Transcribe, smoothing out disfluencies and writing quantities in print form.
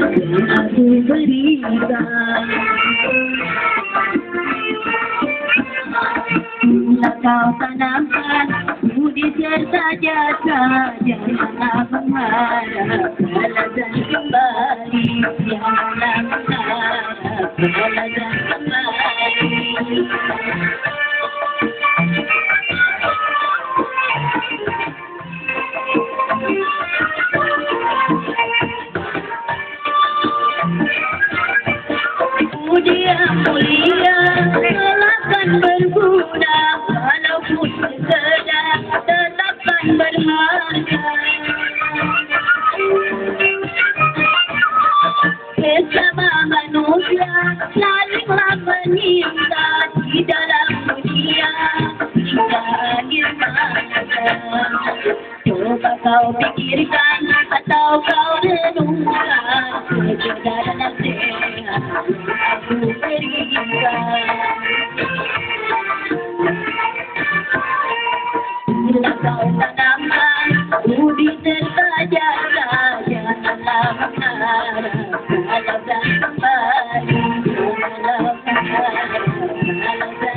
aku berikan. Bila kau tanamkan budi serta jasa, janganlah mengharap balasan kembali. Janganlah mengharap balasan kembali. Budi yang mulia akan berguna, walaupun sekedar tetapkan berharga. Sesama manusia salinglah menyinta di dalam dunia hingga akhir masa. Coba kau pikirkan atau kau renungkan sekedar nasihat aku berikan. Bila kau tanamkan budi serta jasa, janganlah mengharap balasan kembali. Janganlah mengharap balasan